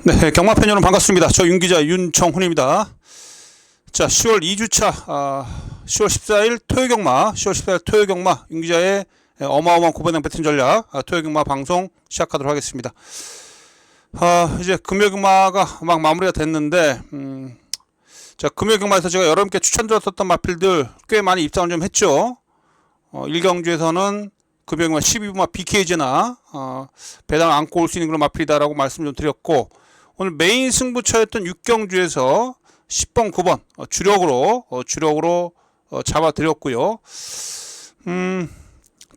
네, 경마팬 여러분 반갑습니다. 저 윤기자 윤청훈입니다. 자, 10월 2주차 10월 14일 토요경마 10월 14일 토요경마 윤기자의 어마어마한 고배당 배팅 전략 토요경마 방송 시작하도록 하겠습니다. 이제 금요경마가 막 마무리가 됐는데 자, 금요경마에서 제가 여러분께 추천드렸던 마필들 꽤 많이 입상을 좀 했죠. 1경주에서는 금요경마 12분마 BK즈나 배당을 안고 올 수 있는 그런 마필이다라고 말씀 좀 드렸고, 오늘 메인 승부처였던 6경주에서 10번, 9번 주력으로 잡아드렸고요.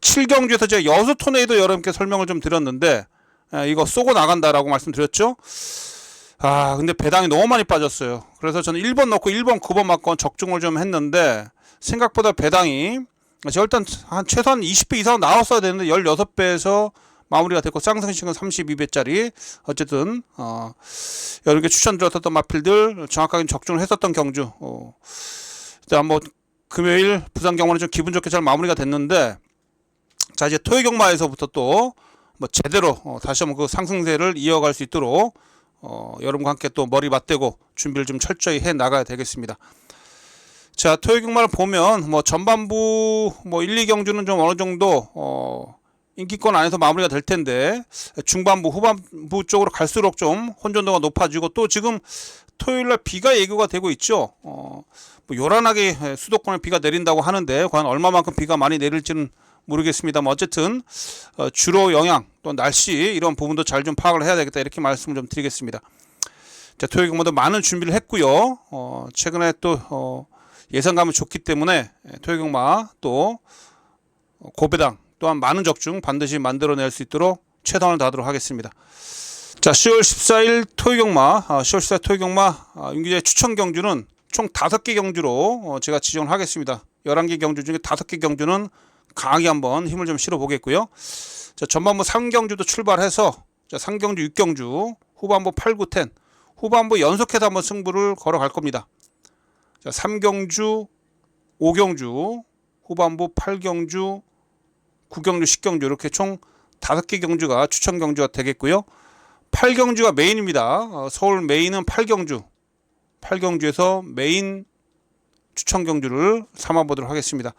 7경주에서 제가 여수 토네이도 여러분께 설명을 좀 드렸는데 이거 쏘고 나간다라고 말씀드렸죠. 근데 배당이 너무 많이 빠졌어요. 그래서 저는 1번 넣고 1번, 9번 맞고 적중을 좀 했는데 생각보다 배당이 제가 일단 최소한 20배 이상 나왔어야 되는데 16배에서 마무리가 됐고, 쌍승식은 32배짜리 어쨌든 여러분께 추천드렸던 마필들 정확하게 적중을 했었던 경주. 일단 뭐 금요일 부산 경마는 좀 기분 좋게 잘 마무리가 됐는데, 자, 이제 토요 경마에서부터 또 뭐 제대로 다시 한번 그 상승세를 이어갈 수 있도록 여러분과 함께 또 머리 맞대고 준비를 좀 철저히 해 나가야 되겠습니다. 자, 토요 경마를 보면 뭐 전반부 뭐 1, 2경주는 좀 어느 정도 인기권 안에서 마무리가 될 텐데, 중반부, 후반부 쪽으로 갈수록 좀 혼돈도가 높아지고, 또 지금 토요일날 비가 예고가 되고 있죠. 뭐 요란하게 수도권에 비가 내린다고 하는데 과연 얼마만큼 비가 많이 내릴지는 모르겠습니다만, 어쨌든 주로 영향 또 날씨 이런 부분도 잘 좀 파악을 해야 되겠다, 이렇게 말씀을 좀 드리겠습니다. 자, 토요일 경마도 많은 준비를 했고요. 최근에 또 예상감이 좋기 때문에 토요일 경마 또 고배당 또한 많은 적중 반드시 만들어낼 수 있도록 최선을 다하도록 하겠습니다. 자, 10월 14일 토요경마 10월 14일 토요경마 윤기자의 추천 경주는 총 5개 경주로 제가 지정을 하겠습니다. 11개 경주 중에 5개 경주는 강하게 한번 힘을 좀 실어 보겠고요. 자, 전반부 3경주도 출발해서 자, 3경주 6경주 후반부 8, 9, 10 후반부 연속해서 한번 승부를 걸어갈 겁니다. 자, 3경주 5경주 후반부 8경주 9경주, 10경주 이렇게 총 5개 경주가 추천 경주가 되겠고요. 8경주가 메인입니다. 서울 메인은 8경주. 8경주에서 메인 추천 경주를 삼아보도록 하겠습니다.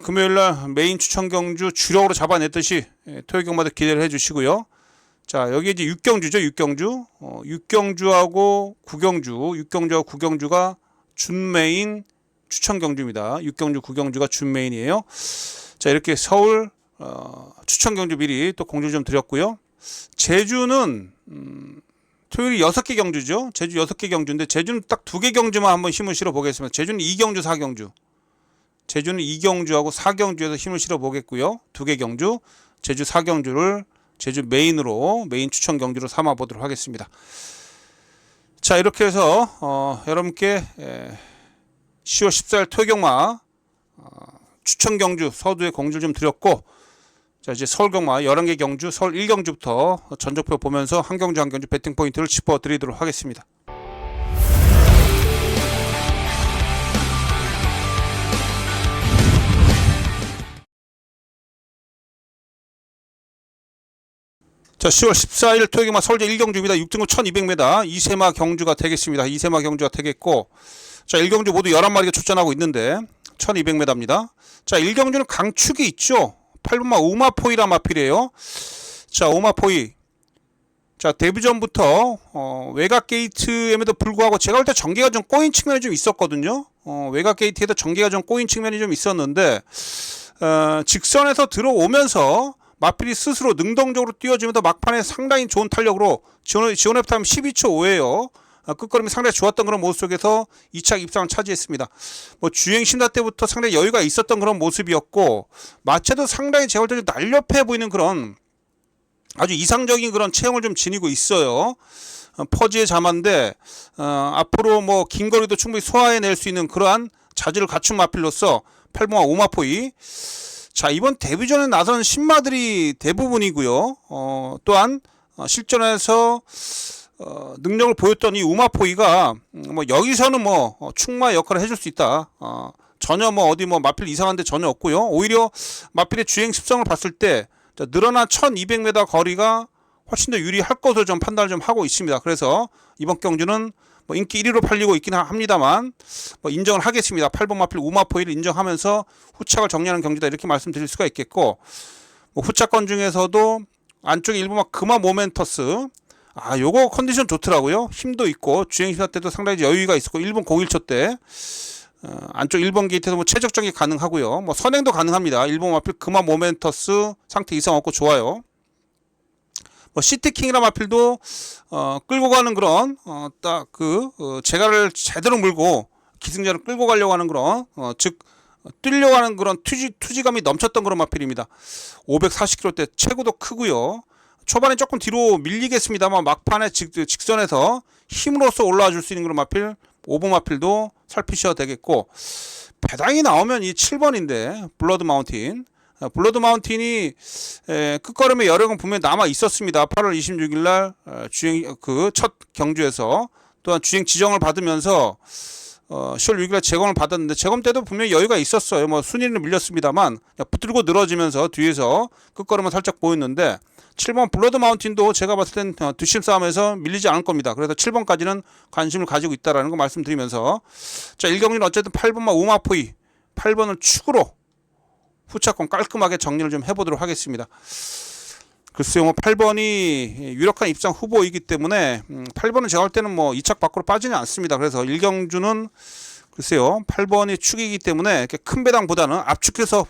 금요일날 메인 추천 경주 주력으로 잡아냈듯이 토요 경마도 기대를 해주시고요. 자, 여기 이제 6경주죠. 6경주. 6경주하고 9경주. 6경주하고 9경주가 준메인 추천 경주입니다. 6경주, 9경주가 준메인이에요. 자, 이렇게 서울 추천 경주 미리 또 공지 좀 드렸고요. 제주는 토요일이 6개 경주죠. 제주 6개 경주인데 제주는 딱 2개 경주만 한번 힘을 실어 보겠습니다. 제주는 2경주, 4경주. 제주는 2경주하고 4경주에서 힘을 실어 보겠고요. 2개 경주, 제주 4경주를 제주 메인으로 메인 추천 경주로 삼아 보도록 하겠습니다. 자, 이렇게 해서 여러분께 10월 14일 토요경마 추천 경주 서두에 공지를 좀 드렸고, 자, 이제 서울 경마 11개 경주, 서울 1경주부터 전적표 보면서 한 경주 한 경주 배팅 포인트를 짚어 드리도록 하겠습니다. 자, 10월 14일 토요경마 서울제 1경주입니다. 6등급 1200m 이세마 경주가 되겠습니다. 이세마 경주가 되겠고, 자, 1경주 모두 11마리가 출전하고 있는데 1200m입니다. 자, 1경주는 강축이 있죠. 8분마 오마포이라 마필이에요. 자, 오마포이. 자, 데뷔 전부터 외곽 게이트임에도 불구하고 제가 볼 때 전개가 좀 꼬인 측면이 좀 있었거든요. 외곽 게이트에도 전개가 좀 꼬인 측면이 좀 있었는데 직선에서 들어오면서 마필이 스스로 능동적으로 뛰어주면서 막판에 상당히 좋은 탄력으로 지원해 타임 12초 5예요. 끝걸음이 상당히 좋았던 그런 모습 속에서 2차 입상을 차지했습니다. 뭐 주행 심사 때부터 상당히 여유가 있었던 그런 모습이었고, 마체도 상당히 제가 볼 때 날렵해 보이는 그런 아주 이상적인 그런 체형을 좀 지니고 있어요. 퍼지의 자만데 앞으로 뭐 긴 거리도 충분히 소화해낼 수 있는 그러한 자질을 갖춘 마필로서 8분마 오마포이. 자, 이번 데뷔전에 나선 신마들이 대부분이고요. 또한 실전에서 능력을 보였던 이 우마포이가 뭐 여기서는 뭐 충마 역할을 해줄 수 있다. 전혀 뭐 어디 뭐 마필 이상한 데 전혀 없고요. 오히려 마필의 주행 습성을 봤을 때 늘어난 1200m 거리가 훨씬 더 유리할 것으로 좀 판단을 좀 하고 있습니다. 그래서 이번 경주는 뭐 인기 1위로 팔리고 있긴 합니다만 뭐 인정을 하겠습니다. 8번 마필 우마포이를 인정하면서 후착을 정리하는 경주다 이렇게 말씀드릴 수가 있겠고, 뭐 후착권 중에서도 안쪽에 1번마 금화 모멘터스, 요거 컨디션 좋더라고요. 힘도 있고 주행 심사 때도 상당히 여유가 있었고 1번 01초 때 안쪽 1번 게이트에서 뭐 최적정이 가능하고요. 뭐 선행도 가능합니다. 1번 마필 금화 모멘터스 상태 이상 없고 좋아요. 뭐 시트킹이나 마필도 끌고 가는 그런 딱 제가를 제대로 물고 기승자를 끌고 가려고 하는 그런 즉 뛰려고 하는 그런 투지감이 넘쳤던 그런 마필입니다. 540km대 최고도 크고요. 초반에 조금 뒤로 밀리겠습니다만 막판에 직선에서 힘으로써 올라와 줄 수 있는 그런 마필 5번 마필도 살피셔야 되겠고, 배당이 나오면 이 7번인데 블러드 마운틴, 블러드 마운틴이 끝걸음의 여력은 분명히 남아 있었습니다. 8월 26일 날 주행 첫 경주에서 또한 주행 지정을 받으면서 10월 6일 날 재검을 받았는데 재검 때도 분명히 여유가 있었어요. 뭐 순위는 밀렸습니다만 붙들고 늘어지면서 뒤에서 끝걸음은 살짝 보였는데 7번 블러드 마운틴도 제가 봤을 땐 뒷심 싸움에서 밀리지 않을 겁니다. 그래서 7번까지는 관심을 가지고 있다라는 거 말씀드리면서, 자 1경기는 어쨌든 8번마 우마포이 8번을 축으로 후차권 깔끔하게 정리를 좀 해보도록 하겠습니다. 글쎄요, 뭐 8번이 유력한 입상 후보이기 때문에 8번은 제가 할 때는 뭐 2착 밖으로 빠지지 않습니다. 그래서 1경주는 글쎄요 8번이 축이기 때문에 이렇게 큰 배당보다는 압축해서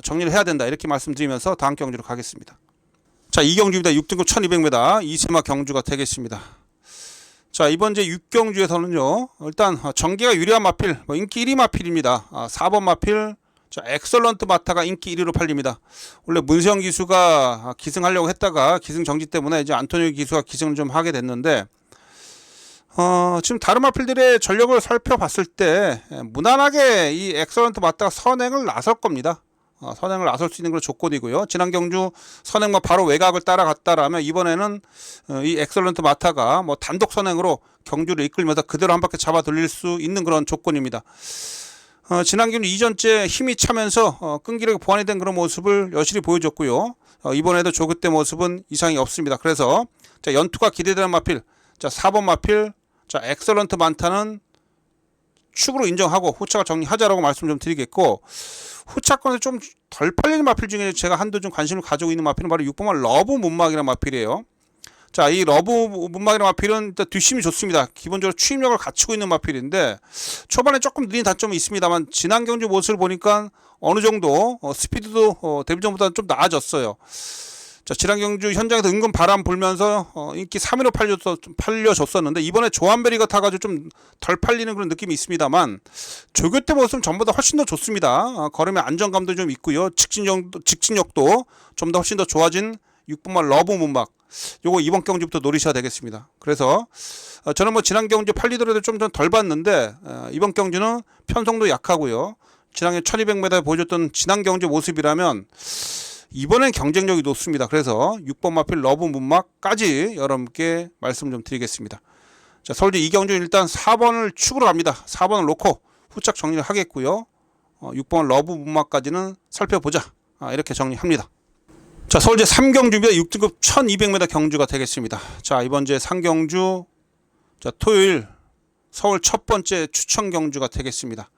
정리를 해야 된다 이렇게 말씀드리면서 다음 경주로 가겠습니다. 자 2경주입니다. 6등급 1200m 이세마 경주가 되겠습니다. 자 이번 제 6경주에서는요 일단 전개가 유리한 마필, 인기 1위 마필입니다. 4번 마필, 자 엑설런트 마타가 인기 1위로 팔립니다. 원래 문세영 기수가 기승하려고 했다가 기승 정지 때문에 이제 안토니오 기수가 기승을 좀 하게 됐는데, 지금 다른 마필들의 전력을 살펴봤을 때 무난하게 이 엑설런트 마타가 선행을 나설 겁니다. 선행을 나설 수 있는 그런 조건이고요. 지난 경주 선행만 바로 외곽을 따라갔다라면 이번에는 이 엑설런트 마타가 뭐 단독 선행으로 경주를 이끌면서 그대로 한 바퀴 잡아 돌릴 수 있는 그런 조건입니다. 지난 경주 이전째 힘이 차면서 끈기력이 보완이 된 그런 모습을 여실히 보여줬고요. 이번에도 조그때 모습은 이상이 없습니다. 그래서 자 연투가 기대되는 마필, 자 4번 마필, 자 엑설런트 마타는 축으로 인정하고 후차가 정리하자라고 말씀 좀 드리겠고, 후차권에서 좀 덜 팔리는 마필 중에 제가 한두 좀 관심을 가지고 있는 마필은 바로 6번마 러브 문막이라는 마필이에요. 자, 이 러브 문막이라는 마필은 일단 뒷심이 좋습니다. 기본적으로 추임력을 갖추고 있는 마필인데 초반에 조금 느린 단점이 있습니다만 지난 경주 모습을 보니까 어느 정도 스피드도 데뷔전보다는 좀 나아졌어요. 자, 지난 경주 현장에서 은근 바람 불면서 인기 3위로 팔려줬었는데 이번에 조한베리가 타가지고 좀 덜 팔리는 그런 느낌이 있습니다만 조교 때 모습은 전보다 훨씬 더 좋습니다. 걸음의 안정감도 좀 있고요. 직진력도 좀 더 훨씬 더 좋아진 6번마 러브 문막, 요거 이번 경주부터 노리셔야 되겠습니다. 그래서 저는 뭐 지난 경주 팔리더라도 좀 덜 봤는데 이번 경주는 편성도 약하고요. 지난해 1200m 보여줬던 지난 경주 모습이라면 이번엔 경쟁력이 높습니다. 그래서 6번 마필 러브 문막까지 여러분께 말씀 좀 드리겠습니다. 자, 서울대 이경주 일단 4번을 축으로 갑니다. 4번을 놓고 후착 정리를 하겠고요. 6번 러브 문막까지는 살펴보자. 이렇게 정리합니다. 자, 서울제 3경주입니다. 6등급 1200m 경주가 되겠습니다. 자, 이번 제 3경주, 자, 토요일 서울 첫 번째 추천 경주가 되겠습니다.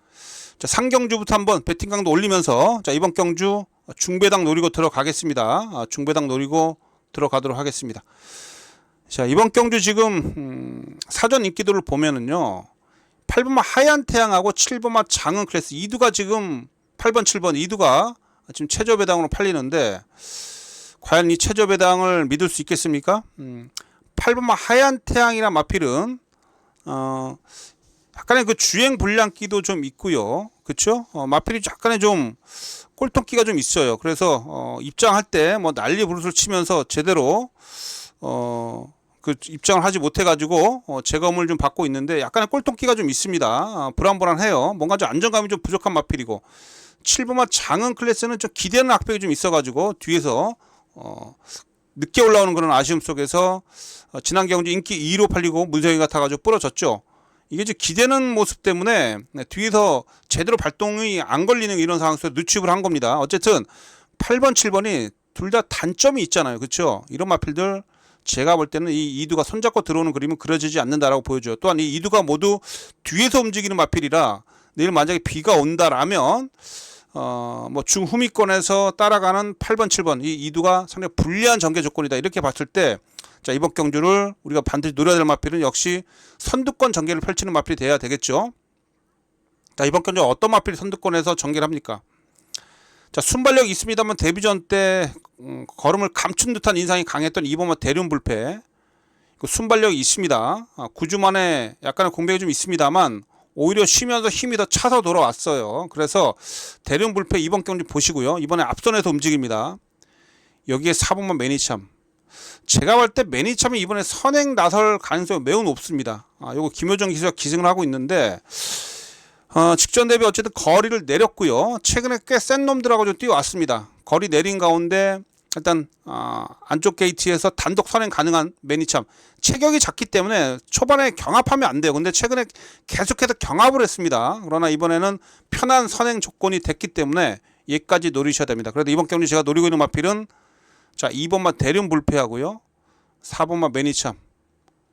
자, 3경주부터 한번 배팅 강도 올리면서 자, 이번 경주 중배당 노리고 들어가겠습니다. 중배당 노리고 들어가도록 하겠습니다. 자, 이번 경주 지금 사전 인기도를 보면은요 8번마 하얀 태양하고 7번마 장은 클래스 2두가 지금 8번 7번 2두가 지금 최저 배당으로 팔리는데 과연 이 최저 배당을 믿을 수 있겠습니까? 8번마 하얀 태양이란 마필은 약간의 그 주행 불량기도 좀 있고요. 그쵸? 마필이 약간의 좀 꼴통기가 좀 있어요. 그래서 입장할 때 뭐 난리 부르스를 치면서 제대로 그 입장을 하지 못해 가지고 재검을 좀 받고 있는데 약간의 꼴통기가 좀 있습니다. 불안불안해요. 뭔가 좀 안정감이 좀 부족한 마필이고 7번마 장은 클래스는 좀 기대하는 악백이 좀 있어 가지고 뒤에서 늦게 올라오는 그런 아쉬움 속에서 지난 경주 인기 2위로 팔리고 문세영이가 타가지고 부러졌죠. 이게 이제 기대는 모습 때문에 뒤에서 제대로 발동이 안 걸리는 이런 상황 속에서 누축을 한 겁니다. 어쨌든 8번, 7번이 둘 다 단점이 있잖아요. 그렇죠? 이런 마필들 제가 볼 때는 이 이두가 손잡고 들어오는 그림은 그려지지 않는다라고 보여줘요. 또한 이 이두가 모두 뒤에서 움직이는 마필이라 내일 만약에 비가 온다라면 뭐 중후미권에서 따라가는 8번, 7번 이 이두가 상당히 불리한 전개 조건이다. 이렇게 봤을 때 자, 이번 경주를 우리가 반드시 노려야 될 마필은 역시 선두권 전개를 펼치는 마필이 돼야 되겠죠. 자, 이번 경주 어떤 마필이 선두권에서 전개를 합니까? 자, 순발력이 있습니다만 데뷔전 때 걸음을 감춘 듯한 인상이 강했던 2번마 대륜불패 순발력이 있습니다. 9주 만에 약간의 공백이 좀 있습니다만 오히려 쉬면서 힘이 더 차서 돌아왔어요. 그래서 대륜불패 이번 경주 보시고요. 이번에 앞선에서 움직입니다. 여기에 4번마 매니참. 제가 볼 때 매니참이 이번에 선행 나설 가능성이 매우 높습니다. 요거 김효정 기수가 기승을 하고 있는데 직전 대비 어쨌든 거리를 내렸고요. 최근에 꽤 센 놈들하고 좀 뛰어왔습니다. 거리 내린 가운데 일단 안쪽 게이트에서 단독 선행 가능한 매니참. 체격이 작기 때문에 초반에 경합하면 안 돼요. 근데 최근에 계속해서 경합을 했습니다. 그러나 이번에는 편한 선행 조건이 됐기 때문에 얘까지 노리셔야 됩니다. 그래도 이번 경기 제가 노리고 있는 마필은 자, 2번마 대륜불패하고요. 4번마 매니참.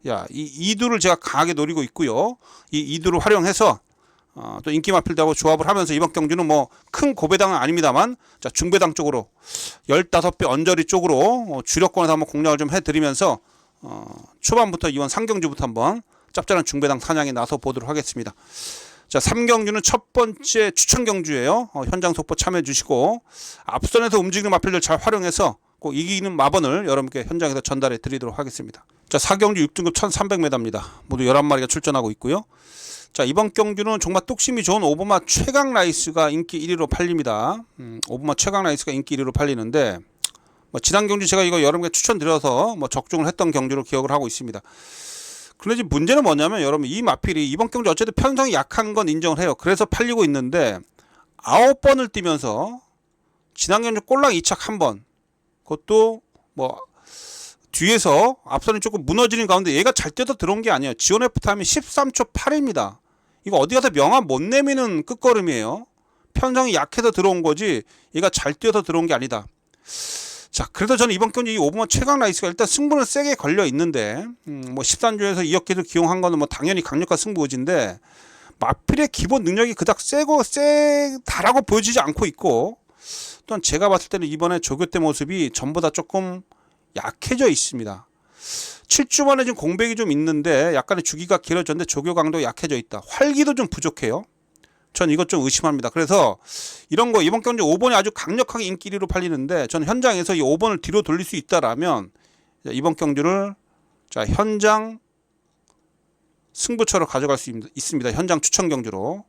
야, 이 이두를 제가 강하게 노리고 있고요. 이 이두를 활용해서 또 인기 마필들하고 조합을 하면서 이번 경주는 뭐 큰 고배당은 아닙니다만 자, 중배당 쪽으로 15배 언저리 쪽으로 주력권에서 한번 공략을 좀 해드리면서 초반부터 이번 3경주부터 한번 짭짤한 중배당 사냥에 나서 보도록 하겠습니다. 자, 3경주는 첫 번째 추천 경주예요. 현장 속보 참여해 주시고 앞선에서 움직이는 마필들 잘 활용해서 꼭 이기는 마번을 여러분께 현장에서 전달해 드리도록 하겠습니다. 자, 4경주 6등급 1300m입니다. 모두 11마리가 출전하고 있고요. 자, 이번 경주는 정말 뚝심이 좋은 오버마 최강 라이스가 인기 1위로 팔립니다. 오버마 최강 라이스가 인기 1위로 팔리는데 뭐 지난 경주 제가 이거 여러분께 추천드려서 뭐 적중을 했던 경주로 기억을 하고 있습니다. 그런데 지금 문제는 뭐냐면 여러분 이 마필이 이번 경주 어쨌든 편성이 약한 건 인정을 해요. 그래서 팔리고 있는데 9번을 뛰면서 지난 경주 꼴랑 2착 1번 그것도 뭐 뒤에서 앞선이 조금 무너지는 가운데 얘가 잘 뛰어서 들어온 게 아니에요. 지온 F 타임이 13초 8입니다. 이거 어디 가서 명함 못 내미는 끝걸음이에요. 편성이 약해서 들어온 거지 얘가 잘 뛰어서 들어온 게 아니다. 자, 그래서 저는 이번 경기 이 오버마 최강 라이스가 일단 승부는 세게 걸려 있는데 뭐 13조에서 2억 개를 기용한 거는 뭐 당연히 강력한 승부지인데 마필의 기본 능력이 그닥 세다라고 보여지지 않고 있고 또한 제가 봤을 때는 이번에 조교대 모습이 전보다 조금 약해져 있습니다. 7주 만에 지금 공백이 좀 있는데 약간의 주기가 길어졌는데 조교 강도가 약해져 있다. 활기도 좀 부족해요. 전 이것 좀 의심합니다. 그래서 이런 거 이번 경주 5번이 아주 강력하게 인기 1위로 팔리는데 저는 현장에서 이 5번을 뒤로 돌릴 수 있다라면 이번 경주를 자, 현장 승부처로 가져갈 수 있습니다. 현장 추천 경주로.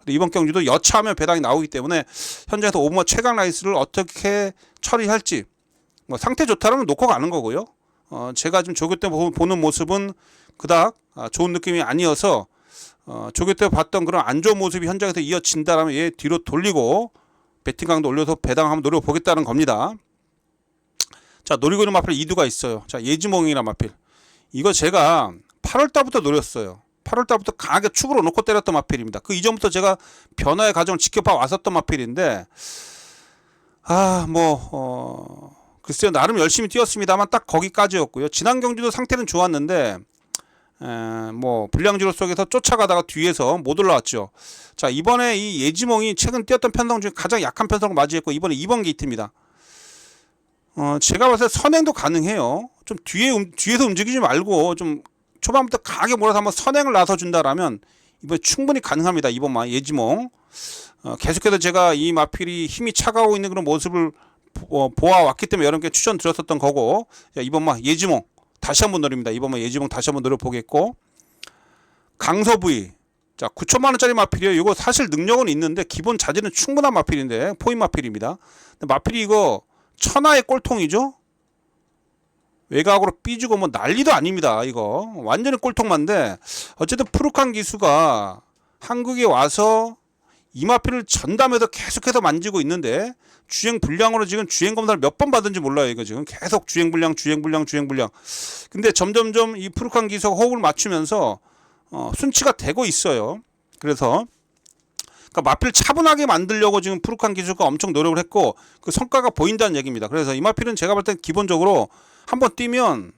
이번 경주도 여차하면 배당이 나오기 때문에 현장에서 5번마 최강 라이스를 어떻게 처리할지 뭐 상태 좋다라면 놓고 가는 거고요. 제가 지금 조교 때 보는 모습은 그닥 좋은 느낌이 아니어서 조교 때 봤던 그런 안 좋은 모습이 현장에서 이어진다라면 얘 뒤로 돌리고 배팅 강도 올려서 배당 한번 노려보겠다는 겁니다. 자, 노리고 있는 마필 이두가 있어요. 자, 예지몽이라는 마필. 이거 제가 8월달부터 노렸어요. 8월달부터 강하게 축으로 놓고 때렸던 마필입니다. 그 이전부터 제가 변화의 과정을 지켜봐 왔었던 마필인데 글쎄요, 나름 열심히 뛰었습니다만 딱 거기까지였고요. 지난 경주도 상태는 좋았는데 뭐 불량지로 속에서 쫓아가다가 뒤에서 못 올라왔죠. 자, 이번에 이 예지몽이 최근 뛰었던 편성 중에 가장 약한 편성을 맞이했고 이번에 2번 게이트입니다. 제가 봤을 때 선행도 가능해요. 좀 뒤에서 움직이지 말고 좀 초반부터 강하게 몰아서 한번 선행을 나서준다라면 이번에 충분히 가능합니다. 이번 예지몽 계속해서 제가 이 마필이 힘이 차가워 있는 그런 모습을 보아왔기 때문에 여러분께 추천드렸었던 거고 이번 예지몽 다시 한번 노립니다. 이번 예지몽 다시 한번 노려보겠고 강서부위 자 9천만원짜리 마필이에요. 이거 사실 능력은 있는데 기본 자질은 충분한 마필인데 포인 마필입니다. 근데 마필이 이거 천하의 꼴통이죠. 외곽으로 삐지고 뭐 난리도 아닙니다. 이거 완전히 꼴통만데 어쨌든 푸르칸 기수가 한국에 와서 이 마필을 전담해서 계속해서 만지고 있는데 주행 불량으로 지금 주행 검사를 몇 번 받은지 몰라요. 이거 지금 계속 주행 불량. 근데 점점점 이 푸르칸 기수가 호흡을 맞추면서 순치가 되고 있어요. 그래서 그러니까 마필 차분하게 만들려고 지금 푸르칸 기수가 엄청 노력을 했고 그 성과가 보인다는 얘기입니다. 그래서 이 마필은 제가 볼 땐 기본적으로 한번 뛰면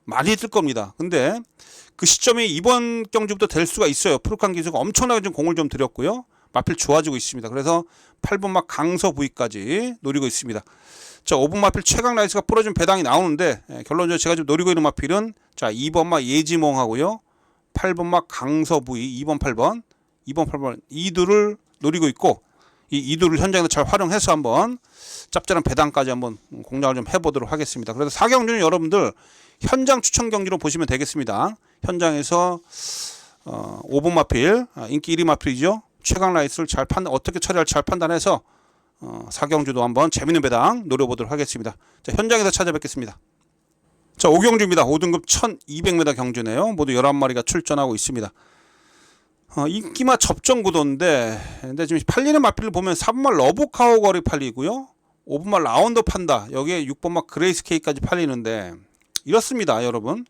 많이 뜰 겁니다. 근데 그 시점이 이번 경주부터 될 수가 있어요. 프로칸 기수가 엄청나게 좀 공을 좀 들였고요. 마필 좋아지고 있습니다. 그래서 8번 막 강서 부위까지 노리고 있습니다. 자, 5번 마필 최강 라이스가 부러진 배당이 나오는데 결론적으로 제가 지금 노리고 있는 마필은 자, 2번 막 예지몽 하고요. 8번 막 강서 부위, 2번 8번, 2번 8번 이두를 노리고 있고 이 이두를 현장에서 잘 활용해서 한번 짭짤한 배당까지 한번 공략을 좀 해보도록 하겠습니다. 그래서 4경주는 여러분들 현장 추천 경기로 보시면 되겠습니다. 현장에서 5번 마필, 인기 1위 마필이죠. 최강 라이스를 잘 어떻게 처리할지 잘 판단해서 4경주도 한번 재밌는 배당 노려보도록 하겠습니다. 자, 현장에서 찾아뵙겠습니다. 자, 5경주입니다. 5등급 1200m 경주네요. 모두 11마리가 출전하고 있습니다. 인기마 접전 구도인데 근데 지금 팔리는 마필을 보면 4번말 러브카우 거리 팔리고요. 5번말 라운더 판다. 여기에 6번말 그레이스 K까지 팔리는데 이렇습니다, 여러분.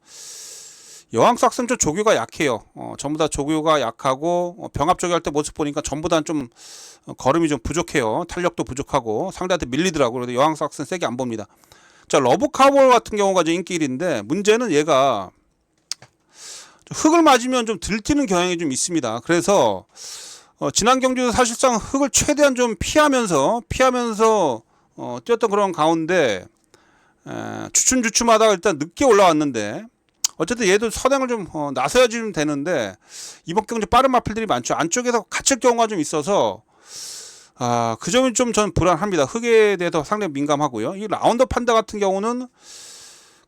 여왕삭슨 좀 조교가 약해요. 전부 다 조교가 약하고 병합 조교할 때 모습 보니까 전부 다 좀 걸음이 좀 부족해요. 탄력도 부족하고 상대한테 밀리더라고요. 그래서 여왕삭슨 세게 안 봅니다. 자, 러브카우 같은 경우가 이제 인기 1인데 문제는 얘가 흙을 맞으면 좀 들티는 경향이 좀 있습니다. 그래서 지난 경주도 사실상 흙을 최대한 좀 피하면서 뛰었던 그런 가운데 주춤주춤하다가 일단 늦게 올라왔는데 어쨌든 얘도 선행을 좀 나서야 좀 되는데 이번 경주 빠른 마필들이 많죠. 안쪽에서 갇힐 경우가 좀 있어서 그 점이 좀 전 불안합니다. 흙에 대해서 상당히 민감하고요. 이 라운더 판다 같은 경우는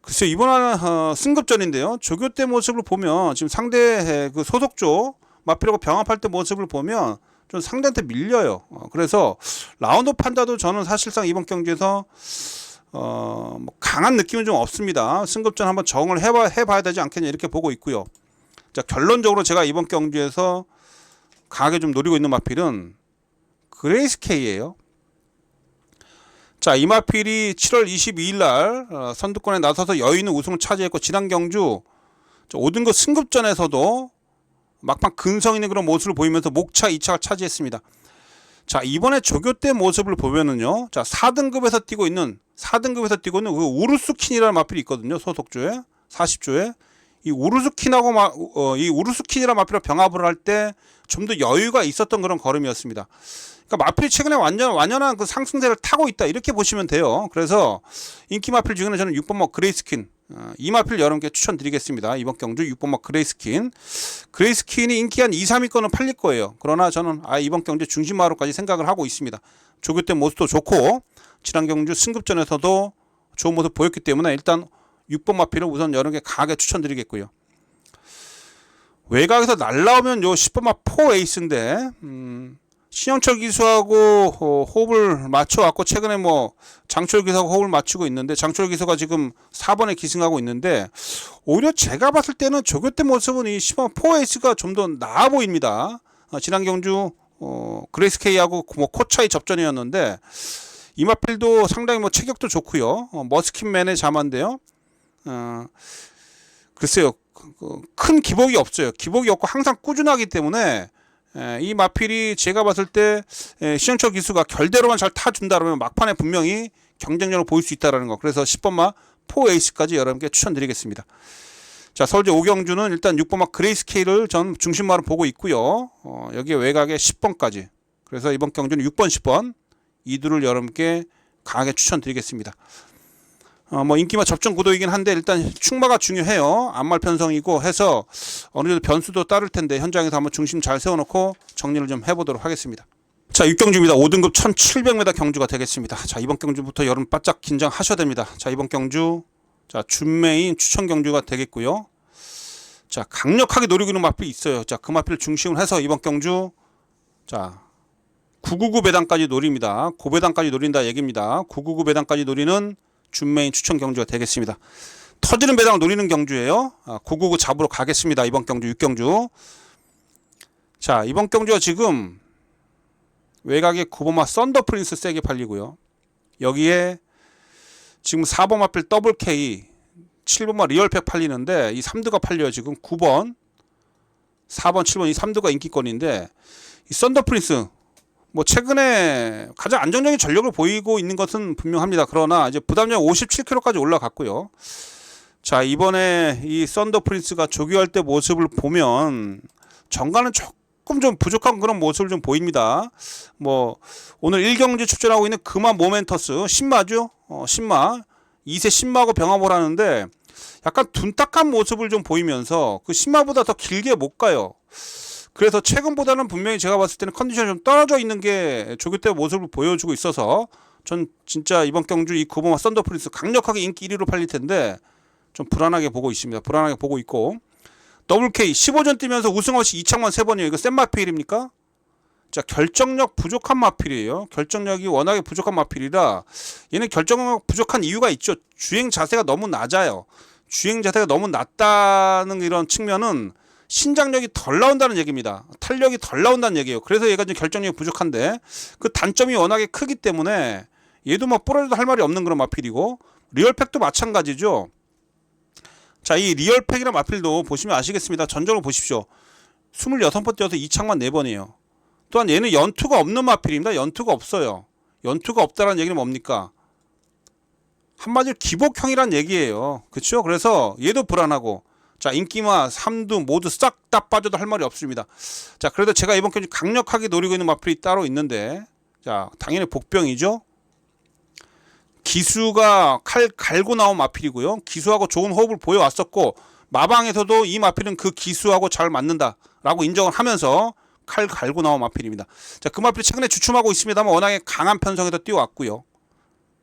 글쎄 이번에는 승급전인데요. 조교 때 모습을 보면 지금 상대 그 소속조 마필하고 병합할 때 모습을 보면 좀 상대한테 밀려요. 그래서 라운드 판다도 저는 사실상 이번 경기에서 뭐 강한 느낌은 좀 없습니다. 승급전 한번 정을 해봐야 되지 않겠냐 이렇게 보고 있고요. 자, 결론적으로 제가 이번 경기에서 강하게 좀 노리고 있는 마필은 그레이스 K예요. 자, 이 마필이 7월 22일 날 선두권에 나서서 여유 있는 우승을 차지했고 지난 경주 5등급 승급전에서도 막판 근성 있는 그런 모습을 보이면서 목차 2차를 차지했습니다. 자, 이번에 조교 때 모습을 보면은요. 자, 4등급에서 뛰고 있는 그 우르스킨이라는 마필이 있거든요. 소속조에 40조에 이 우르스킨이라는 마필과 병합을 할 때 좀 더 여유가 있었던 그런 걸음이었습니다. 그러니까 마필이 최근에 완연한 그 상승세를 타고 있다 이렇게 보시면 돼요. 그래서 인기 마필 중에는 저는 6번 그레이스킨 이 마필 여러분께 추천드리겠습니다. 이번 경주 6번 그레이스킨이 인기 한 2, 3위권은 팔릴 거예요. 그러나 저는 이번 경주 중심마루까지 생각을 하고 있습니다. 조교 때 모습도 좋고 지난 경주 승급전에서도 좋은 모습 보였기 때문에 일단 6번 마필을 우선 여러분께 강하게 추천드리겠고요. 외곽에서 날라오면 요 10번 마 4에이스인데 신영철 기수하고 호흡을 맞춰왔고 최근에 뭐 장철 기수하고 호흡을 맞추고 있는데 장철 기수가 지금 4번에 기승하고 있는데 오히려 제가 봤을 때는 조교 때 모습은 이 10번 4에이스가 좀 더 나아 보입니다. 지난 경주 그레이스 K하고 뭐 코차이 접전이었는데 이 마필도 상당히 뭐 체격도 좋고요. 머스킨맨의 자만인데요. 글쎄요. 큰 기복이 없어요. 기복이 없고 항상 꾸준하기 때문에 이 마필이 제가 봤을 때 신영철 기수가 결대로만 잘 타준다 그러면 막판에 분명히 경쟁력을 보일 수 있다는 거. 그래서 10번마 4에이스까지 여러분께 추천드리겠습니다. 자, 서울제 5경주는 일단 6번마 그레이스 K를 전 중심마로 보고 있고요. 여기에 외곽에 10번까지. 그래서 이번 경주는 6번, 10번 이 둘을 여러분께 강하게 추천드리겠습니다. 뭐 인기마 접전 구도이긴 한데 일단 충마가 중요해요. 안말 편성이고 해서 어느 정도 변수도 따를 텐데 현장에서 한번 중심 잘 세워놓고 정리를 좀 해보도록 하겠습니다. 자, 6경주입니다. 5등급 1700m 경주가 되겠습니다. 자, 이번 경주부터 여러분 바짝 긴장하셔야 됩니다. 자, 이번 경주 자 준메인 추천 경주가 되겠고요. 자, 강력하게 노리고 있는 마필이 있어요. 자, 그 마필을 중심으로 해서 이번 경주 자 999 배당까지 노립니다. 고배당까지 노린다 얘기입니다. 999 배당까지 노리는 준메인 추천 경주가 되겠습니다. 터지는 배당을 노리는 경주예요. 999 잡으러 가겠습니다. 이번 경주 6경주. 자, 이번 경주가 지금 외곽에 9번마 썬더 프린스 세게 팔리고요. 여기에 지금 4번 마필 더블 K 7번마 리얼팩 팔리는데 이 3두가 팔려요. 지금 9번 4번 7번 이 3두가 인기권인데 이 썬더 프린스 뭐 최근에 가장 안정적인 전력을 보이고 있는 것은 분명합니다. 그러나 이제 부담량 57kg까지 올라갔고요. 자, 이번에 이 썬더 프린스가 조교할 때 모습을 보면 정가는 조금 좀 부족한 그런 모습을 좀 보입니다. 뭐 오늘 1경기 출전하고 있는 금화 모멘터스 신마죠. 신마 2세 신마하고 병합을 하는데 약간 둔탁한 모습을 좀 보이면서 그 신마보다 더 길게 못 가요. 그래서 최근보다는 분명히 제가 봤을 때는 컨디션이 좀 떨어져 있는 게 조교 때 모습을 보여주고 있어서 전 진짜 이번 경주 이 구보마 썬더 프린스 강력하게 인기 1위로 팔릴 텐데 좀 불안하게 보고 있습니다. 불안하게 보고 있고, WK 15전 뛰면서 우승 없이 2창만 3번이에요. 이거 센 마필입니까? 자, 결정력 부족한 마필이에요. 결정력이 워낙에 부족한 마필이라 얘는 결정력 부족한 이유가 있죠. 주행 자세가 너무 낮아요. 주행 자세가 너무 낮다는 이런 측면은 신장력이 덜 나온다는 얘기입니다. 탄력이 덜 나온다는 얘기예요. 그래서 얘가 좀 결정력이 부족한데 그 단점이 워낙에 크기 때문에 얘도 뭐 부러져도 할 말이 없는 그런 마필이고, 리얼팩도 마찬가지죠. 자, 이 리얼팩이랑 마필도 보시면 아시겠습니다. 전적으로 보십시오. 26번 뛰어서 2창만 4번이에요. 또한 얘는 연투가 없는 마필입니다. 연투가 없어요. 연투가 없다는 얘기는 뭡니까? 한마디로 기복형이란 얘기예요. 그렇죠? 그래서 얘도 불안하고, 자, 인기마 3두 모두 싹 다 빠져도 할 말이 없습니다. 자, 그래도 제가 이번 경기 강력하게 노리고 있는 마필이 따로 있는데, 자, 당연히 복병이죠. 기수가 칼 갈고 나온 마필이고요. 기수하고 좋은 호흡을 보여왔었고, 마방에서도 이 마필은 그 기수하고 잘 맞는다라고 인정을 하면서 칼 갈고 나온 마필입니다. 자, 그 마필이 최근에 주춤하고 있습니다만 워낙에 강한 편성에서 뛰어왔고요.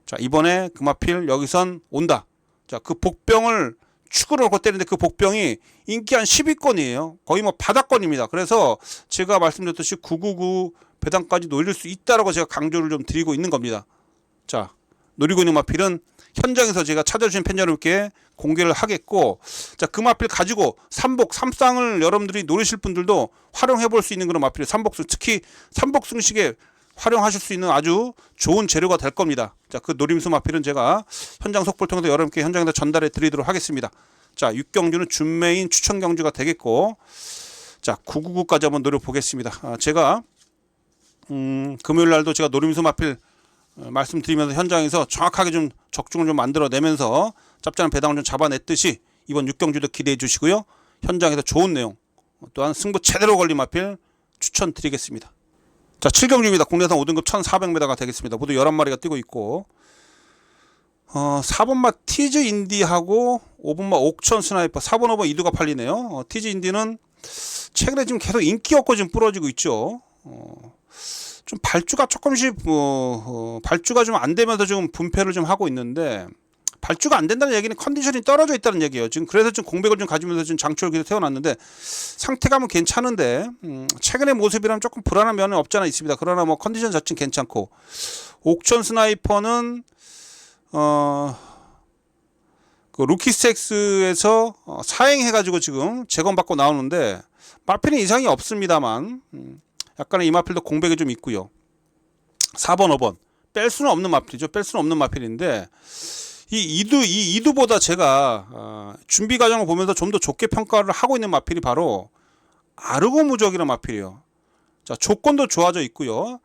자, 이번에 그 마필 여기선 온다. 자, 그 복병을 축으로 놓고 때리는데 그 복병이 인기 한 10위권이에요. 거의 뭐 바닥권입니다. 그래서 제가 말씀드렸듯이 999 배당까지 노릴 수 있다라고 제가 강조를 좀 드리고 있는 겁니다. 자, 노리고 있는 마필은 현장에서 제가 찾아주신 팬 여러분께 공개를 하겠고, 자, 그 마필 가지고 삼복삼쌍을 여러분들이 노리실 분들도 활용해 볼 수 있는 그런 마필이에요. 삼복승, 특히 삼복승식에 활용하실 수 있는 아주 좋은 재료가 될 겁니다. 자, 그 노림수 마필은 제가 현장 속보를 통해서 여러분께 현장에서 전달해 드리도록 하겠습니다. 자, 6경주는 준메인 추천 경주가 되겠고, 자, 999까지 한번 노려보겠습니다. 제가 금요일 날도 제가 노림수 마필 말씀드리면서 현장에서 정확하게 좀 적중을 좀 만들어내면서 짭짤한 배당을 좀 잡아냈듯이 이번 6경주도 기대해 주시고요. 현장에서 좋은 내용, 또한 승부 제대로 걸린 마필 추천드리겠습니다. 자, 7경주입니다. 국내산 5등급 1400m가 되겠습니다. 모두 11마리가 뛰고 있고, 4번마 티즈 인디하고 5번마 옥천 스나이퍼, 4번 5번 이두가 팔리네요. 티즈 인디는 최근에 지금 계속 인기 없고 지금 부러지고 있죠. 좀 발주가 조금씩 발주가 좀 안 되면서 지금 분패를 좀 하고 있는데, 발주가 안 된다는 얘기는 컨디션이 떨어져 있다는 얘기예요. 지금 그래서 좀 공백을 좀 가지면서 지금 장초를 계속 세워놨는데 상태감은 괜찮은데 최근의 모습이랑 조금 불안한 면은 없지 않아 있습니다. 그러나 뭐 컨디션 자체는 괜찮고, 옥천 스나이퍼는 그 루키스텍스에서 사행해가지고 지금 재검받고 나오는데 마필은 이상이 없습니다만 약간의 이 마필도 공백이 좀 있고요. 4번 5번 뺄 수는 없는 마필이죠. 뺄 수는 없는 마필인데 이 이두보다 제가 준비 과정을 보면서 좀 더 좋게 평가를 하고 있는 마필이 바로 아르고 무적이라는 마필이에요. 자, 조건도 좋아져 있고요.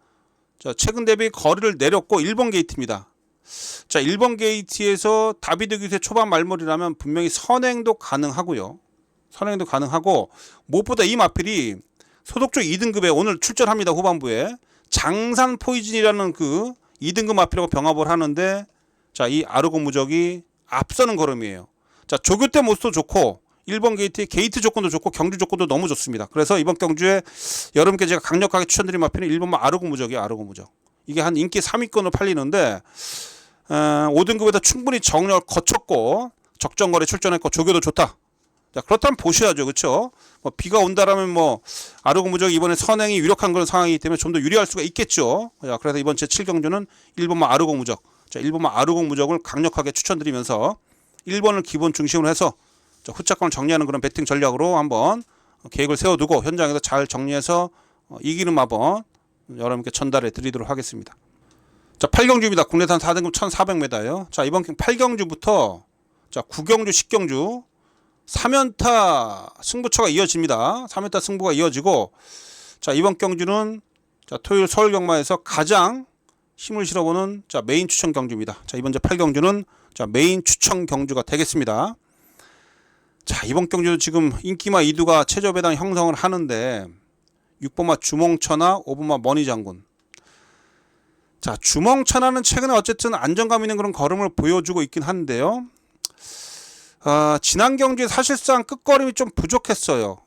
자, 최근 대비 거리를 내렸고 1번 게이트입니다. 자, 1번 게이트에서 다비드 기세 초반 말머리라면 분명히 선행도 가능하고요. 선행도 가능하고, 무엇보다 이 마필이 소독조 2등급에 오늘 출전합니다. 후반부에 장산 포이즌이라는 그 2등급 마필하고 병합을 하는데, 자, 이 아르고 무적이 앞서는 걸음이에요. 자, 조교 때 모습도 좋고 1번 게이트의 게이트 조건도 좋고 경주 조건도 너무 좋습니다. 그래서 이번 경주에 여러분께 제가 강력하게 추천드린 마필은 1번만 아르고 무적이에요. 아르고 무적. 이게 한 인기 3위권으로 팔리는데 5등급에다 충분히 정력을 거쳤고 적정거리에 출전했고 조교도 좋다. 자, 그렇다면 보셔야죠. 그렇죠? 뭐 비가 온다라면 뭐 아르고 무적이 이번에 선행이 유력한 그런 상황이기 때문에 좀 더 유리할 수가 있겠죠. 자, 그래서 이번 제 7경주는 1번만 아르고 무적. 자, 1번만 아르고 무적을 강력하게 추천드리면서 1번을 기본 중심으로 해서 후차권을 정리하는 그런 배팅 전략으로 한번 계획을 세워두고 현장에서 잘 정리해서 이기는 마법 여러분께 전달해 드리도록 하겠습니다. 자, 8경주입니다. 국내산 4등급 1400m예요. 자, 이번 8경주부터 자, 9경주, 10경주 3연타 승부처가 이어집니다. 3연타 승부가 이어지고, 자, 이번 경주는 자, 토요일 서울 경마에서 가장 힘을 실어보는 자, 메인 추천 경주입니다. 자, 이번 주 8경주는 자, 메인 추천 경주가 되겠습니다. 자, 이번 경주도 지금 인기마 이두가 최저 배당 형성을 하는데 6번마 주몽천하, 5번마 머니장군. 자, 주몽천하는 최근에 어쨌든 안정감 있는 그런 걸음을 보여주고 있긴 한데요. 지난 경주에 사실상 끝걸음이 좀 부족했어요.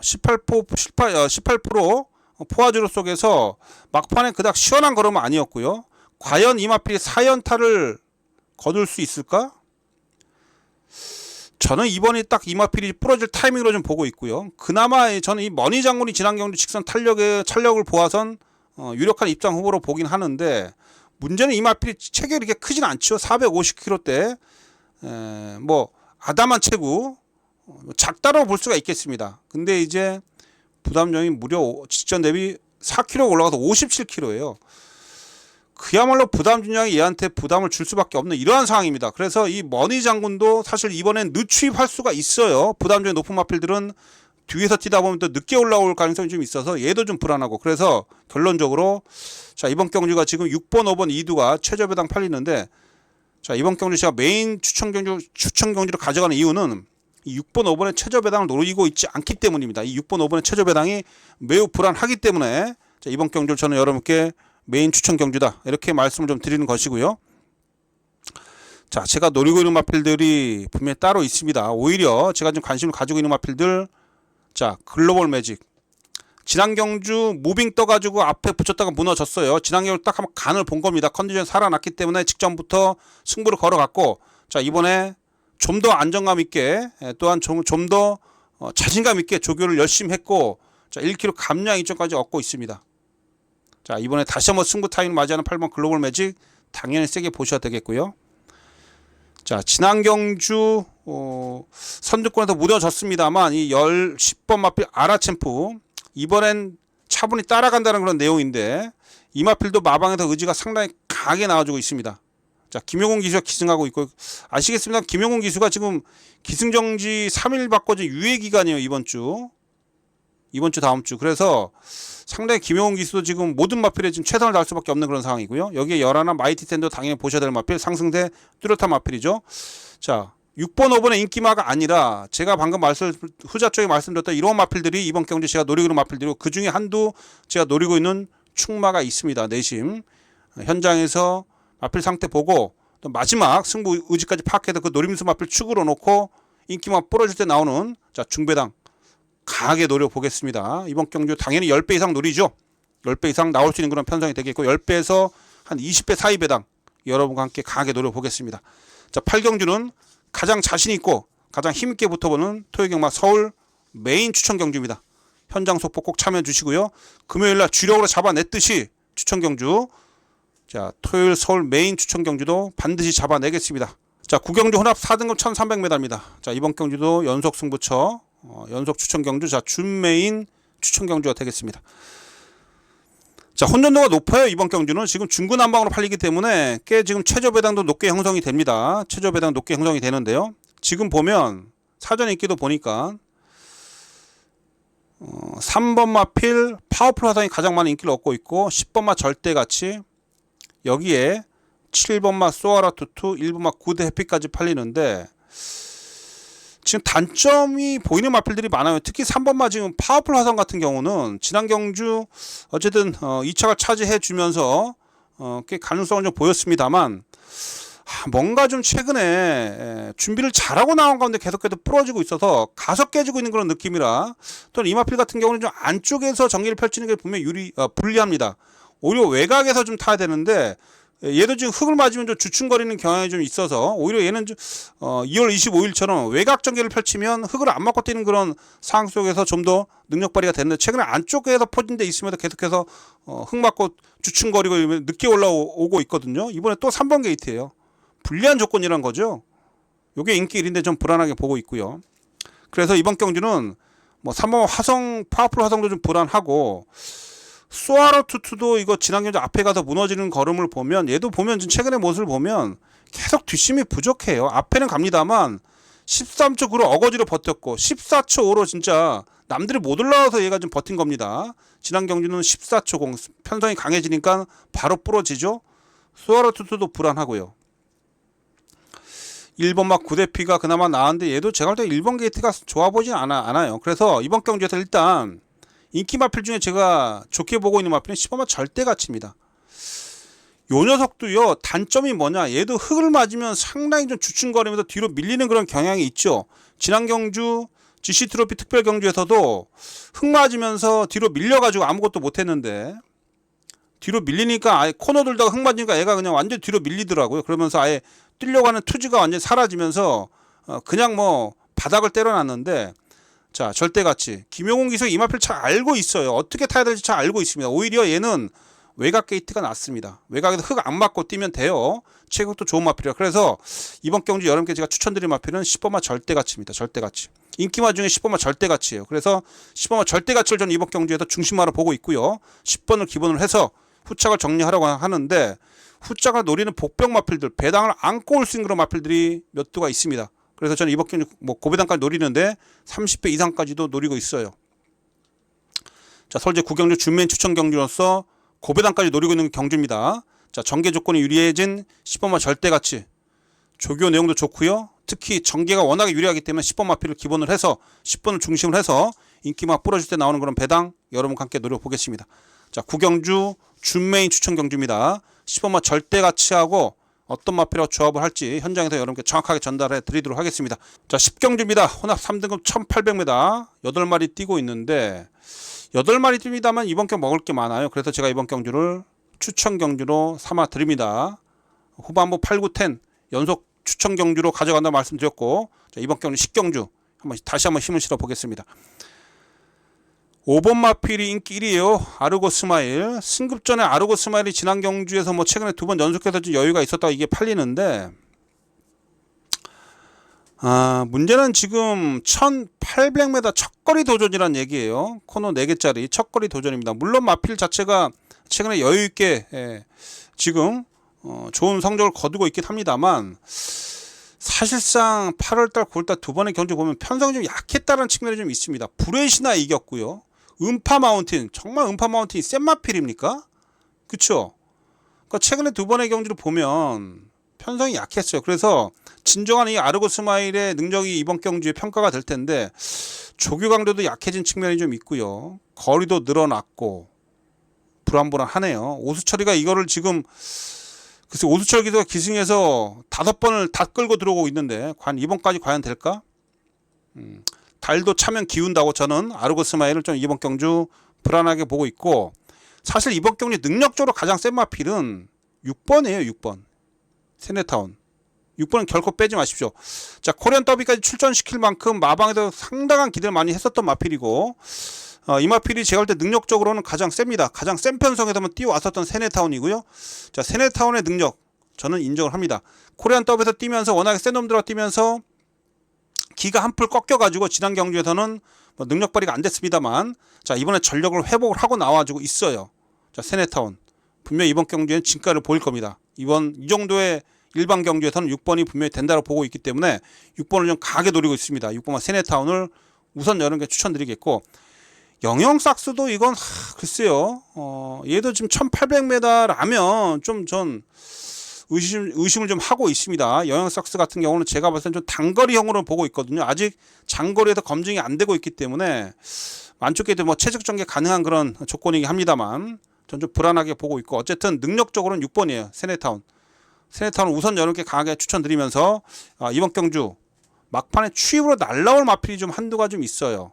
18% 포화주로 속에서 막판에 그닥 시원한 걸음은 아니었고요. 과연 이마필이 4연타를 거둘 수 있을까? 저는 이번이 딱 이마필이 부러질 타이밍으로 좀 보고 있고요. 그나마 저는 이 머니 장군이 지난 경주 직선 탄력을 보아선 유력한 입장 후보로 보긴 하는데, 문제는 이마필이 체격이 이렇게 크진 않죠. 450kg대 뭐 아담한 체구, 작다라고 볼 수가 있겠습니다. 근데 이제 부담점이 무려 직전 대비 4kg 올라가서 57kg예요. 그야말로 부담 준양이 얘한테 부담을 줄 수밖에 없는 이러한 상황입니다. 그래서 이 머니 장군도 사실 이번엔 늦추입할 수가 있어요. 부담점이 높은 마필들은 뒤에서 뛰다 보면 또 늦게 올라올 가능성이 좀 있어서 얘도 좀 불안하고, 그래서 결론적으로 자, 이번 경주가 지금 6번, 5번, 2두가 최저 배당 팔리는데, 자, 이번 경주 제가 메인 추천 경주로 가져가는 이유는 이 6번, 5번의 최저 배당을 노리고 있지 않기 때문입니다. 이 6번, 5번의 최저 배당이 매우 불안하기 때문에 자, 이번 경주를 저는 여러분께 메인 추천 경주다 이렇게 말씀을 좀 드리는 것이고요. 자, 제가 노리고 있는 마필들이 분명히 따로 있습니다. 오히려 제가 좀 관심을 가지고 있는 마필들, 자, 글로벌 매직. 지난 경주 무빙 떠가지고 앞에 붙였다가 무너졌어요. 지난 경주 딱 한번 간을 본 겁니다. 컨디션 살아났기 때문에 직전부터 승부를 걸어갔고, 자, 이번에 좀 더 안정감 있게, 또한 좀 더 자신감 있게 조교를 열심히 했고, 자, 1kg 감량 이점까지 얻고 있습니다. 자, 이번에 다시 한번 승부 타임을 맞이하는 8번 글로벌 매직 당연히 세게 보셔야 되겠고요. 자, 지난 경주 선두권에서 무너졌습니다만 이 10번 마필 아라챔프, 이번엔 차분히 따라간다는 그런 내용인데, 이 마필도 마방에서 의지가 상당히 강하게 나와주고 있습니다. 자, 김용훈 기수가 기승하고 있고, 아시겠습니다. 김용훈 기수가 지금 기승정지 3일 바꿔진 유예 기간이에요. 이번 주 다음 주. 그래서 상당히 김용훈 기수도 지금 모든 마필에 지금 최선을 다할 수밖에 없는 그런 상황이고요. 여기에 열하나 마이티 텐도 당연히 보셔야 될 마필, 상승대 뚜렷한 마필이죠. 자, 6번, 5번의 인기마가 아니라 제가 방금 후자 쪽에 말씀드렸던 이런 마필들이 이번 경주 제가 노리고 있는 마필들이고, 그 중에 한두 제가 노리고 있는 충마가 있습니다. 내심 현장에서 마필 상태 보고 또 마지막 승부 의지까지 파악해서 그 노림수 마필 축으로 놓고 인기마 부러질 때 나오는, 자, 중배당 강하게 노려보겠습니다. 이번 경주 당연히 10배 이상 노리죠. 10배 이상 나올 수 있는 그런 편성이 되겠고, 10배에서 한 20배 사이 배당 여러분과 함께 강하게 노려보겠습니다. 자, 8경주는 가장 자신 있고 가장 힘있게 붙어보는 토요경마 서울 메인 추천 경주입니다. 현장 속보 꼭 참여해 주시고요. 금요일날 주력으로 잡아냈듯이 추천 경주, 자, 토요일 서울 메인 추천 경주도 반드시 잡아내겠습니다. 자, 9경주 혼합 4등급 1300m입니다. 자, 이번 경주도 연속 승부처, 연속 추천 경주, 자, 준 메인 추천 경주가 되겠습니다. 자, 혼전도가 높아요. 이번 경주는 지금 중구난방으로 팔리기 때문에 꽤 지금 최저 배당도 높게 형성이 됩니다. 최저 배당 높게 형성이 되는데요. 지금 보면 사전 인기도 보니까 3번 마필 파워풀 화상이 가장 많은 인기를 얻고 있고, 10번 마 절대가치, 여기에 7번 마 소아라 투투, 1번 마 구드 해피까지 팔리는데, 지금 단점이 보이는 마필들이 많아요. 특히 3번마 지금 파워풀 화성 같은 경우는 지난 경주 어쨌든 2차가 차지해 주면서 꽤 가능성을 좀 보였습니다만, 뭔가 좀 최근에 준비를 잘하고 나온 가운데 계속해서 부러지고 있어서 가서 깨지고 있는 그런 느낌이라, 또는 이 마필 같은 경우는 좀 안쪽에서 전개를 펼치는 게 분명히 불리합니다. 오히려 외곽에서 좀 타야 되는데, 얘도 지금 흙을 맞으면 좀 주춤거리는 경향이 좀 있어서, 오히려 얘는 2월 25일처럼 외곽 전개를 펼치면 흙을 안 맞고 뛰는 그런 상황 속에서 좀 더 능력 발휘가 됐는데, 최근에 안쪽에서 포진돼 있으면서 계속해서 흙 맞고 주춤거리고 늦게 올라오고 있거든요. 이번에 또 3번 게이트예요. 불리한 조건이란 거죠. 요게 인기 1인데 좀 불안하게 보고 있고요. 그래서 이번 경주는 뭐 3번 화성, 파워풀 화성도 좀 불안하고, 소아로 투투도 이거 지난 경주 앞에 가서 무너지는 걸음을 보면, 얘도 보면 지금 최근의 모습을 보면 계속 뒷심이 부족해요. 앞에는 갑니다만 13초 9로 어거지로 버텼고, 14초 5로 진짜 남들이 못 올라와서 얘가 좀 버틴 겁니다. 지난 경주는 14초 0 편성이 강해지니까 바로 부러지죠. 소아로 투투도 불안하고요. 1번 막 9대피가 그나마 나은데 얘도 제가 볼 때 1번 게이트가 좋아 보진 않아요. 그래서 이번 경주에서 일단 인기 마필 중에 제가 좋게 보고 있는 마필은 10번마 절대가치입니다. 요 녀석도요, 단점이 뭐냐, 얘도 흙을 맞으면 상당히 좀 주춤거리면서 뒤로 밀리는 그런 경향이 있죠. 지난 경주 GC 트로피 특별 경주에서도 흙 맞으면서 뒤로 밀려가지고 아무것도 못했는데, 뒤로 밀리니까 아예 코너 돌다가 흙 맞으니까 얘가 그냥 완전 뒤로 밀리더라고요. 그러면서 아예 뛰려고 하는 투지가 완전히 사라지면서 그냥 뭐 바닥을 때려놨는데, 자, 절대가치 김용훈 기수 이 마필 잘 알고 있어요. 어떻게 타야 될지 잘 알고 있습니다. 오히려 얘는 외곽 게이트가 낫습니다. 외곽에서 흙 안 맞고 뛰면 돼요. 체격도 좋은 마필이라. 그래서 이번 경주 여러분께 제가 추천드린 마필은 10번마 절대가치입니다. 절대가치. 인기마 중에 10번마 절대가치예요. 그래서 10번마 절대가치를 저는 이번 경주에서 중심화로 보고 있고요. 10번을 기본으로 해서 후짝을 정리하라고 하는데, 후짝을 노리는 복병 마필들, 배당을 안고 올 수 있는 그런 마필들이 몇 두가 있습니다. 그래서 저는 이번 경주 뭐 고배당까지 노리는데 30배 이상까지도 노리고 있어요. 자, 설제 구경주 준메인 추천 경주로서 고배당까지 노리고 있는 경주입니다. 자, 전개 조건이 유리해진 10번마 절대가치. 조교 내용도 좋고요. 특히 전개가 워낙에 유리하기 때문에 10번 마필을 기본으로 해서 10번을 중심으로 해서 인기막 뿌려줄 때 나오는 그런 배당 여러분과 함께 노려보겠습니다. 자, 구경주 준메인 추천 경주입니다. 10번마 절대가치하고 어떤 마필하고 조합을 할지 현장에서 여러분께 정확하게 전달해 드리도록 하겠습니다. 자, 10경주입니다. 혼합 3등급 1800m 8마리 뛰고 있는데, 8마리 뜁니다만 이번 경 먹을 게 많아요. 그래서 제가 이번 경주를 추천 경주로 삼아 드립니다. 후반부 8, 9, 10 연속 추천 경주로 가져간다고 말씀드렸고, 자, 이번 경주 10경주 다시 한번 힘을 실어 보겠습니다. 5번 마필이 인기 1위에요. 아르고 스마일. 승급 전에 아르고 스마일이 지난 경주에서 뭐 최근에 2번 연속해서 좀 여유가 있었다가 이게 팔리는데, 문제는 지금 1800m 첫거리 도전이란 얘기예요. 코너 4개짜리 첫거리 도전입니다. 물론 마필 자체가 최근에 여유있게 지금 좋은 성적을 거두고 있긴 합니다만, 사실상 8월달 9월달 두 번의 경주 보면 편성이 좀 약했다는 측면이 좀 있습니다. 브레시나 이겼고요. 음파 마운틴, 정말 음파 마운틴이 센 마필입니까? 그쵸? 그러니까 최근에 두 번의 경주를 보면 편성이 약했어요. 그래서 진정한 이 아르고 스마일의 능력이 이번 경주에 평가가 될 텐데, 조교 강도도 약해진 측면이 좀 있고요. 거리도 늘어났고 불안불안하네요. 오수철이가 이거를 지금, 글쎄 오수철 기수가 기승해서 5번을 다 끌고 들어오고 있는데, 과연 이번까지 과연 될까? 달도 차면 기운다고 저는 아르고 스마일을 좀 이번 경주 불안하게 보고 있고, 사실 이번 경주 능력적으로 가장 센 마필은 6번이에요. 6번 세네타운. 6번은 결코 빼지 마십시오. 자, 코리안 더비까지 출전시킬 만큼 마방에도 상당한 기대를 많이 했었던 마필이고, 이 마필이 제가 볼 때 능력적으로는 가장 셉니다. 가장 센 편성에서만 뛰어왔었던 세네타운이고요. 자, 세네타운의 능력 저는 인정을 합니다. 코리안 더비에서 뛰면서 워낙에 센 놈들과 뛰면서 기가 한풀 꺾여가지고 지난 경주에서는 뭐 능력 발휘가 안 됐습니다만, 자, 이번에 전력을 회복을 하고 나와주고 있어요. 자, 세네타운 분명히 이번 경주에는 진가를 보일 겁니다. 이번 이 정도의 일반 경주에서는 6번이 분명히 된다고 보고 있기 때문에 6번을 좀 강하게 노리고 있습니다. 6번과 세네타운을 우선 여러분께 추천드리겠고, 영영삭스도 이건 글쎄요. 얘도 지금 1800m라면 좀 전 의심을 좀 하고 있습니다. 영영삭스 같은 경우는 제가 봤을 때 좀 단거리형으로 보고 있거든요. 아직 장거리에서 검증이 안 되고 있기 때문에 만족해도 뭐 최적 전개 가능한 그런 조건이긴 합니다만, 전 좀 불안하게 보고 있고, 어쨌든 능력적으로는 6번이에요. 세네타운 우선 여러분께 강하게 추천드리면서, 이번 경주 막판에 추입으로 날라올 마필이 좀 한두가 좀 있어요.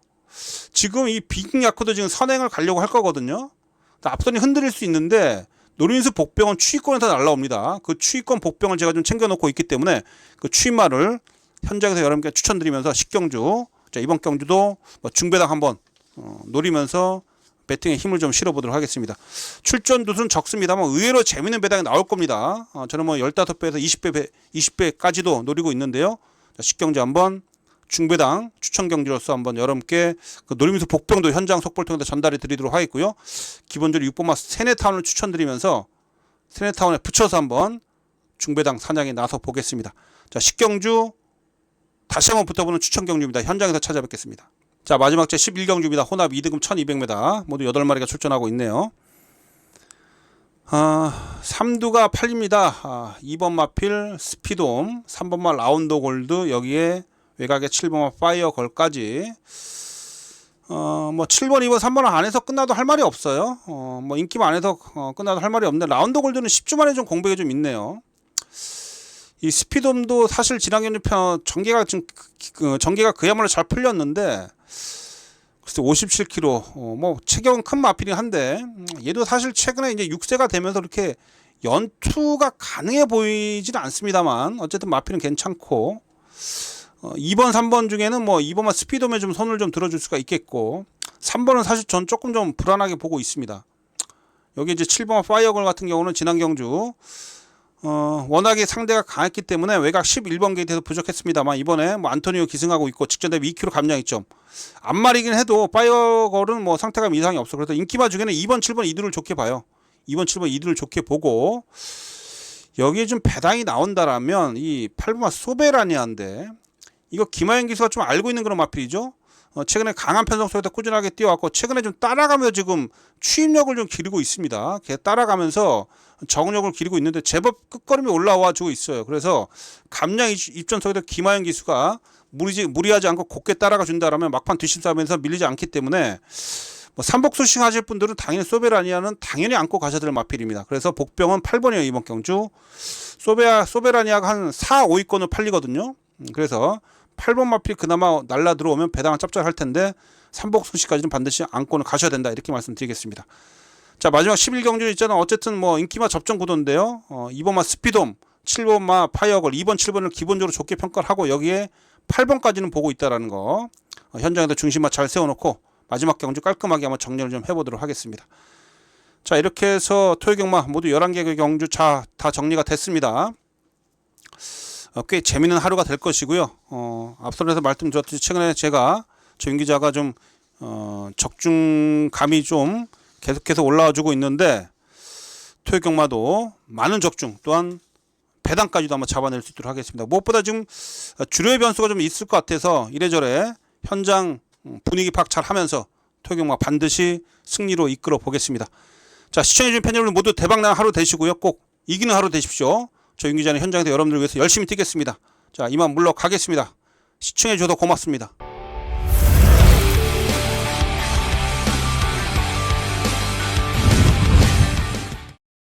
지금 이 비깅 야쿠도 지금 선행을 가려고 할 거거든요. 앞선이 흔들릴 수 있는데 노린수 복병은 추입권에서 날라옵니다. 그 추입권 복병을 제가 좀 챙겨놓고 있기 때문에 그 추입마를 현장에서 여러분께 추천드리면서 10경주, 자, 이번 경주도 뭐 중배당 한번 노리면서 배팅에 힘을 좀 실어보도록 하겠습니다. 출전 두수는 적습니다만 의외로 재밌는 배당이 나올 겁니다. 저는 뭐 15배에서 20배까지도 노리고 있는데요. 자, 10경주 한번 중배당 추천 경주로서 한번 여러분께 그 노리면서 복병도 현장 속보를 통해서 전달해 드리도록 하겠고요. 기본적으로 6번마 세네타운을 추천드리면서 세네타운에 붙여서 한번 중배당 사냥에 나서 보겠습니다. 자, 10경주 다시 한번 붙어보는 추천 경주입니다. 현장에서 찾아뵙겠습니다. 자, 마지막 제 11경주입니다. 혼합 2등급 1200m 모두 8마리가 출전하고 있네요. 삼두가 팔립니다. 2번 마필 스피돔, 3번 마 라운드 골드, 여기에 외곽에 7번 마 파이어 걸까지. 뭐 7번, 2번, 3번을 안 해서 끝나도 할 말이 없어요. 뭐 인기만 안 해서 끝나도 할 말이 없는데, 라운드 골드는 10주 만에 좀 공백이 좀 있네요. 이 스피돔도 사실 지난 경주 편 전개가 지금 전개가 그야말로 잘 풀렸는데, 글쎄 57kg, 뭐 체격은 큰 마필이긴 한데, 얘도 사실 최근에 이제 6세가 되면서 이렇게 연투가 가능해 보이지는 않습니다만, 어쨌든 마필은 괜찮고, 2번, 3번 중에는 뭐 2번만 스피돔에 좀 손을 좀 들어줄 수가 있겠고, 3번은 사실 전 조금 좀 불안하게 보고 있습니다. 여기 이제 7번 파이어걸 같은 경우는 지난 경주 워낙에 상대가 강했기 때문에 외곽 11번 게이트에서 부족했습니다만, 이번에 뭐 안토니오 기승하고 있고 직전 대비 2kg 감량 있죠. 앞말이긴 해도 파이어걸은 뭐 상태감 이상이 없어. 그래서 인기마 중에는 2번, 7번 이들을 좋게 봐요. 2번, 7번 이들을 좋게 보고, 여기에 좀 배당이 나온다라면 이 8번마 소베라니아인데, 이거 김하영 기수가 좀 알고 있는 그런 마필이죠. 최근에 강한 편성 속에서 꾸준하게 뛰어왔고, 최근에 좀 따라가면서 지금 추임력을 좀 기르고 있습니다. 걔 따라가면서 적응력을 기르고 있는데 제법 끝걸음이 올라와 주고 있어요. 그래서 감량 입전 속에서 김하영 기수가 무리하지 않고 곱게 따라가 준다라면 막판 뒷심싸움에서 밀리지 않기 때문에, 뭐 삼복수싱 하실 분들은 당연히 소베라니아는 당연히 안고 가셔야 될 마필입니다. 그래서 복병은 8번이에요. 이번 경주 소베라니아가 한 4, 5위권을 팔리거든요. 그래서 8번 마필 그나마 날라 들어오면 배당은 짭짤할 텐데, 삼복수시까지는 반드시 안고는 가셔야 된다, 이렇게 말씀드리겠습니다. 자, 마지막 11경주 있잖아. 어쨌든 뭐 인기마 접전 구도인데요. 2번마 스피돔, 7번마 파이어걸, 2번, 7번을 기본적으로 좋게 평가를 하고, 여기에 8번까지는 보고 있다라는 거, 현장에서 중심만 잘 세워놓고 마지막 경주 깔끔하게 한번 정리를 좀 해보도록 하겠습니다. 자, 이렇게 해서 토요경마 모두 11개 경주 다 정리가 됐습니다. 꽤 재밌는 하루가 될 것이고요. 앞선에서 말씀드렸듯이 최근에 제가 저 윤기자가 좀 적중감이 좀 계속해서 올라와주고 있는데, 토요경마도 많은 적중 또한 배당까지도 한번 잡아낼 수 있도록 하겠습니다. 무엇보다 지금 주류의 변수가 좀 있을 것 같아서 이래저래 현장 분위기 파악 잘 하면서 토요경마 반드시 승리로 이끌어 보겠습니다. 자, 시청해주신 팬 여러분 모두 대박난 하루 되시고요. 꼭 이기는 하루 되십시오. 저 윤기자는 현장에서 여러분들을 위해서 열심히 뛰겠습니다. 자, 이만 물러가겠습니다. 시청해주셔서 고맙습니다.